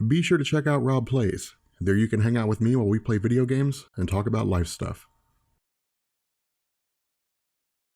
be sure to check out Rob Plays. There you can hang out with me while we play video games and talk about life stuff.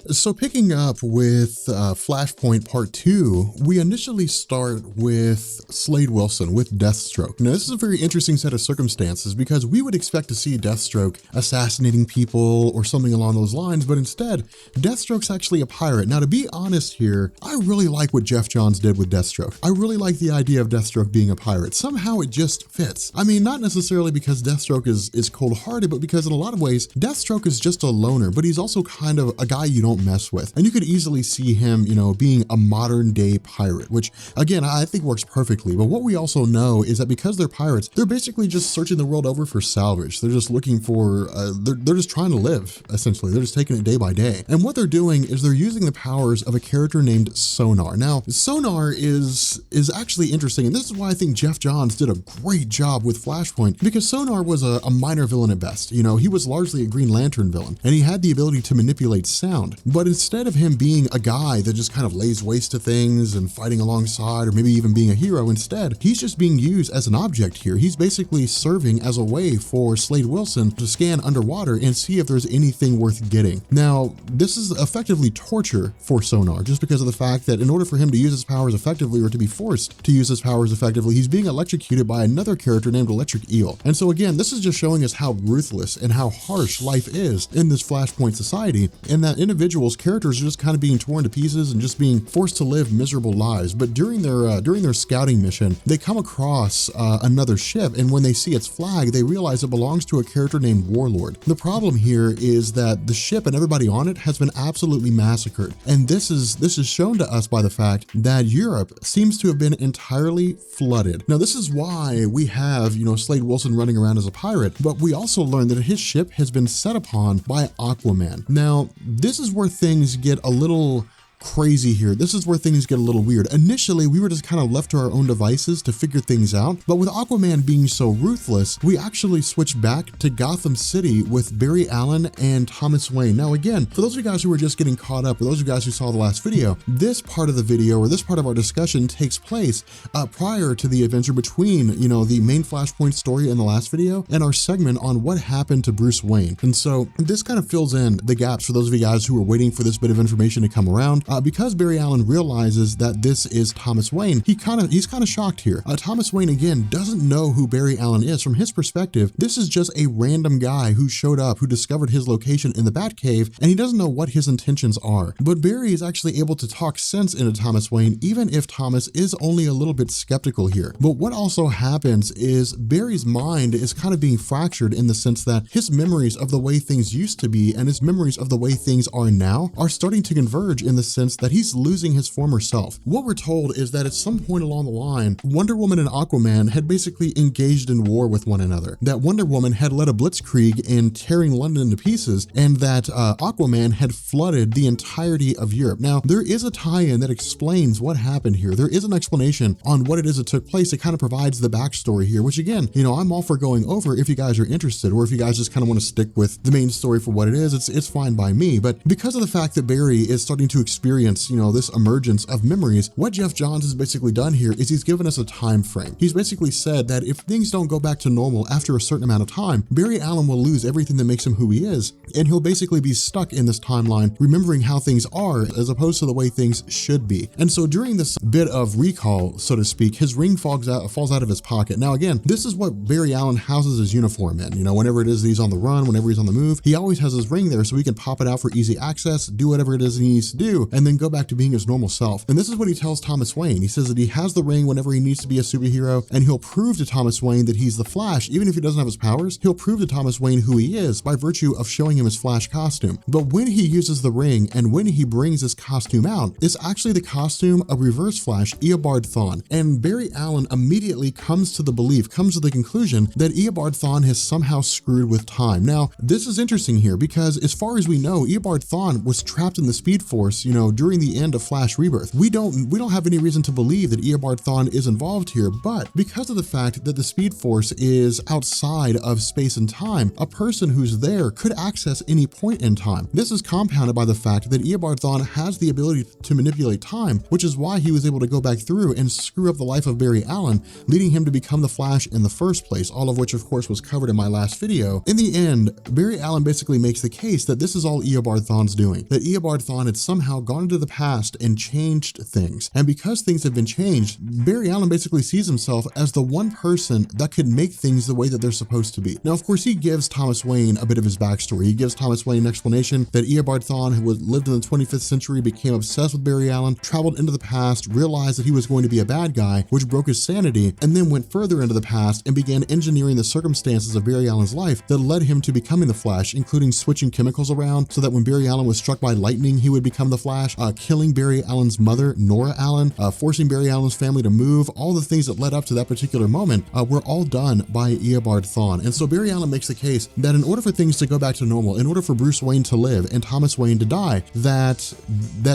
So picking up with Flashpoint Part 2, we initially start with Slade Wilson with Deathstroke. Now this is a very interesting set of circumstances because we would expect to see Deathstroke assassinating people or something along those lines, but instead, Deathstroke's actually a pirate. Now to be honest here, I really like what Geoff Johns did with Deathstroke. I really like the idea of Deathstroke being a pirate. Somehow it just fits. I mean, not necessarily because Deathstroke is cold-hearted, but because in a lot of ways, Deathstroke is just a loner, but he's also kind of a guy you don't mess with. And you could easily see him, being a modern day pirate, which again, I think works perfectly. But what we also know is that because they're pirates, they're basically just searching the world over for salvage. They're just looking for, they're just trying to live, essentially. They're just taking it day by day. And what they're doing is they're using the powers of a character named Sonar. Now, Sonar is actually interesting. And this is why I think Geoff Johns did a great job with Flashpoint, because Sonar was a minor villain at best. He was largely a Green Lantern villain, and he had the ability to manipulate sound. But instead of him being a guy that just kind of lays waste to things and fighting alongside, or maybe even being a hero, instead, he's just being used as an object here. He's basically serving as a way for Slade Wilson to scan underwater and see if there's anything worth getting. Now, this is effectively torture for Sonar, just because of the fact that in order for him to use his powers effectively, or to be forced to use his powers effectively, he's being electrocuted by another character named Electric Eel. And so again, this is just showing us how ruthless and how harsh life is in this Flashpoint society, and that individuals, characters are just kind of being torn to pieces and just being forced to live miserable lives. But during their scouting mission, they come across another ship, and when they see its flag, they realize it belongs to a character named Warlord. The problem here is that the ship and everybody on it has been absolutely massacred, and this is shown to us by the fact that Europe seems to have been entirely flooded. Now this is why we have Slade Wilson running around as a pirate, but we also learn that his ship has been set upon by Aquaman. Now this is where things get a little crazy here. This is where things get a little weird. Initially, we were just kind of left to our own devices to figure things out, but with Aquaman being so ruthless, we actually switched back to Gotham City with Barry Allen and Thomas Wayne. Now again, for those of you guys who were just getting caught up, or those of you guys who saw the last video, this part of the video, or this part of our discussion, takes place prior to the adventure between, the main Flashpoint story in the last video and our segment on what happened to Bruce Wayne. And so this kind of fills in the gaps for those of you guys who are waiting for this bit of information to come around. Because Barry Allen realizes that this is Thomas Wayne, he's kind of shocked here. Thomas Wayne, again, doesn't know who Barry Allen is. From his perspective, this is just a random guy who showed up, who discovered his location in the Batcave, and he doesn't know what his intentions are. But Barry is actually able to talk sense into Thomas Wayne, even if Thomas is only a little bit skeptical here. But what also happens is Barry's mind is kind of being fractured in the sense that his memories of the way things used to be and his memories of the way things are now are starting to converge in the sense that he's losing his former self. What we're told is that at some point along the line, Wonder Woman and Aquaman had basically engaged in war with one another. That Wonder Woman had led a blitzkrieg in tearing London to pieces, and that Aquaman had flooded the entirety of Europe. Now, there is a tie-in that explains what happened here. There is an explanation on what it is that took place. It kind of provides the backstory here, which again, I'm all for going over if you guys are interested, or if you guys just kind of want to stick with the main story for what it is, it's fine by me. But because of the fact that Barry is starting to experience this emergence of memories, what Geoff Johns has basically done here is he's given us a time frame. He's basically said that if things don't go back to normal after a certain amount of time, Barry Allen will lose everything that makes him who he is, and he'll basically be stuck in this timeline, remembering how things are as opposed to the way things should be. And so during this bit of recall, so to speak, his ring falls out of his pocket. Now again, this is what Barry Allen houses his uniform in. Whenever it is that he's on the run, whenever he's on the move, he always has his ring there so he can pop it out for easy access, do whatever it is he needs to do, and then go back to being his normal self. And this is what he tells Thomas Wayne. He says that he has the ring whenever he needs to be a superhero, and he'll prove to Thomas Wayne that he's the Flash. Even if he doesn't have his powers, he'll prove to Thomas Wayne who he is by virtue of showing him his Flash costume. But when he uses the ring and when he brings his costume out, it's actually the costume of Reverse Flash Eobard Thawne. And Barry Allen immediately comes to the conclusion that Eobard Thawne has somehow screwed with time. Now, this is interesting here because as far as we know, Eobard Thawne was trapped in the Speed Force, during the end of Flash Rebirth. We don't have any reason to believe that Eobard Thawne is involved here, but because of the fact that the Speed Force is outside of space and time, a person who's there could access any point in time. This is compounded by the fact that Eobard Thawne has the ability to manipulate time, which is why he was able to go back through and screw up the life of Barry Allen, leading him to become the Flash in the first place, all of which of course was covered in my last video. In the end, Barry Allen basically makes the case that this is all Eobard Thawne's doing, that Eobard Thawne had somehow gone into the past and changed things. And because things have been changed, Barry Allen basically sees himself as the one person that could make things the way that they're supposed to be. Now, of course, he gives Thomas Wayne a bit of his backstory. He gives Thomas Wayne an explanation that Eobard Thawne, who lived in the 25th century, became obsessed with Barry Allen, traveled into the past, realized that he was going to be a bad guy, which broke his sanity, and then went further into the past and began engineering the circumstances of Barry Allen's life that led him to becoming the Flash, including switching chemicals around so that when Barry Allen was struck by lightning, he would become the Flash, killing Barry Allen's mother, Nora Allen, forcing Barry Allen's family to move. All the things that led up to that particular moment were all done by Eobard Thawne. And so Barry Allen makes the case that in order for things to go back to normal, in order for Bruce Wayne to live and Thomas Wayne to die, that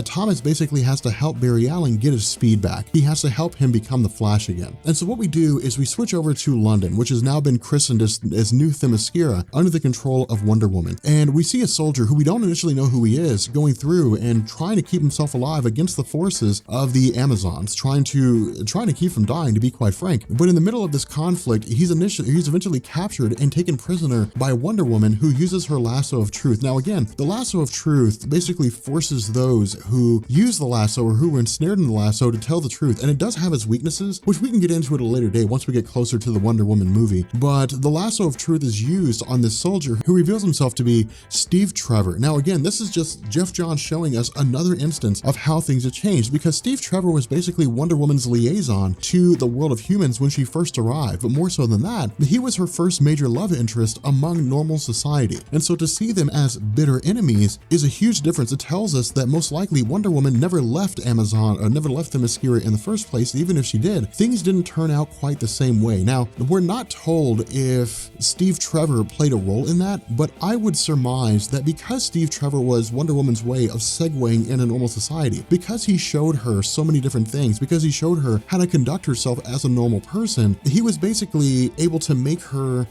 Thomas basically has to help Barry Allen get his speed back. He has to help him become the Flash again. And so what we do is we switch over to London, which has now been christened as New Themyscira, under the control of Wonder Woman. And we see a soldier who we don't initially know who he is going through and trying to keep himself alive against the forces of the Amazons, trying to keep from dying, to be quite frank. But in the middle of this conflict, he's eventually captured and taken prisoner by Wonder Woman, who uses her lasso of truth. Now again, the lasso of truth basically forces those who use the lasso or who are ensnared in the lasso to tell the truth. And it does have its weaknesses, which we can get into at a later date once we get closer to the Wonder Woman movie. But the lasso of truth is used on this soldier who reveals himself to be Steve Trevor. Now again, this is just Jeff Johns showing us another instance of how things have changed, because Steve Trevor was basically Wonder Woman's liaison to the world of humans when she first arrived. But more so than that, he was her first major love interest among normal society. And so to see them as bitter enemies is a huge difference. It tells us that most likely Wonder Woman never left Amazon or never left Themyscira in the first place. Even if she did, things didn't turn out quite the same way. Now, we're not told if Steve Trevor played a role in that, but I would surmise that because Steve Trevor was Wonder Woman's way of segueing into normal society, because he showed her so many different things, because he showed her how to conduct herself as a normal person, he was basically able to make her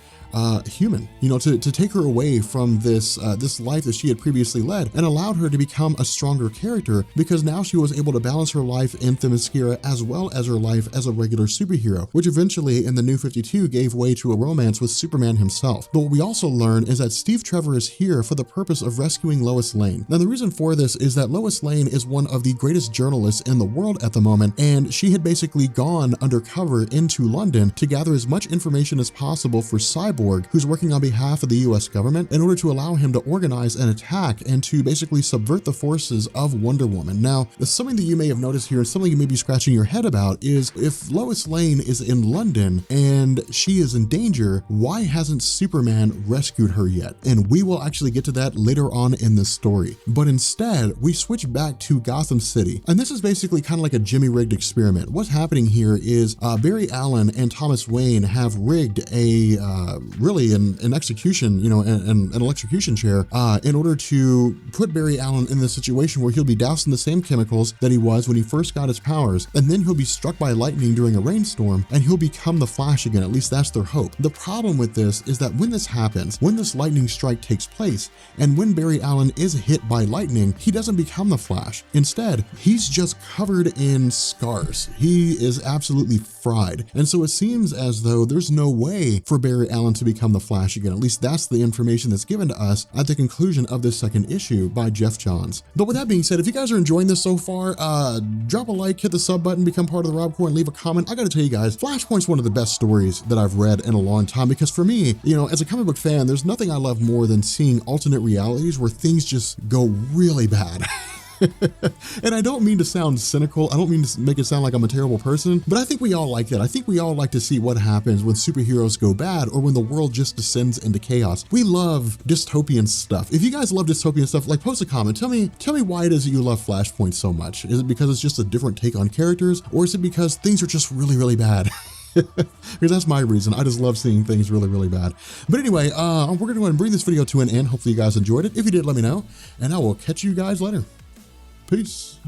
human, to take her away from this life that she had previously led, and allowed her to become a stronger character, because now she was able to balance her life in Themyscira as well as her life as a regular superhero, which eventually in the New 52 gave way to a romance with Superman himself. But what we also learn is that Steve Trevor is here for the purpose of rescuing Lois Lane. Now the reason for this is that Lois Lane is one of the greatest journalists in the world at the moment, and she had basically gone undercover into London to gather as much information as possible for Cyborg, who's working on behalf of the US government, in order to allow him to organize an attack and to basically subvert the forces of Wonder Woman. Now, something that you may have noticed here, and something you may be scratching your head about, is if Lois Lane is in London and she is in danger, why hasn't Superman rescued her yet? And we will actually get to that later on in this story. But instead, we switch back to Gotham City. And this is basically kind of like a Jimmy-rigged experiment. What's happening here is Barry Allen and Thomas Wayne have rigged an execution, an electrocution chair, in order to put Barry Allen in the situation where he'll be doused in the same chemicals that he was when he first got his powers, and then he'll be struck by lightning during a rainstorm, and he'll become the Flash again. At least that's their hope. The problem with this is that when this happens, when this lightning strike takes place, and when Barry Allen is hit by lightning, he doesn't become the Flash. Instead, he's just covered in scars. He is absolutely fried. And so it seems as though there's no way for Barry Allen to become the Flash again. At least that's the information that's given to us at the conclusion of this second issue by Jeff Johns. But with that being said, if you guys are enjoying this so far, drop a like, hit the sub button, become part of the Rob Corps, and leave a comment. I gotta tell you guys, Flashpoint's one of the best stories that I've read in a long time, because for me, as a comic book fan, there's nothing I love more than seeing alternate realities where things just go really bad. And I don't mean to sound cynical. I don't mean to make it sound like I'm a terrible person, but I think we all like that. I think we all like to see what happens when superheroes go bad or when the world just descends into chaos. We love dystopian stuff. If you guys love dystopian stuff, like, post a comment. Tell me why it is that you love Flashpoint so much. Is it because it's just a different take on characters, or is it because things are just really, really bad? Because that's my reason. I just love seeing things really, really bad. But anyway, we're gonna go ahead and bring this video to an end. Hopefully you guys enjoyed it. If you did, let me know, and I will catch you guys later. Peace.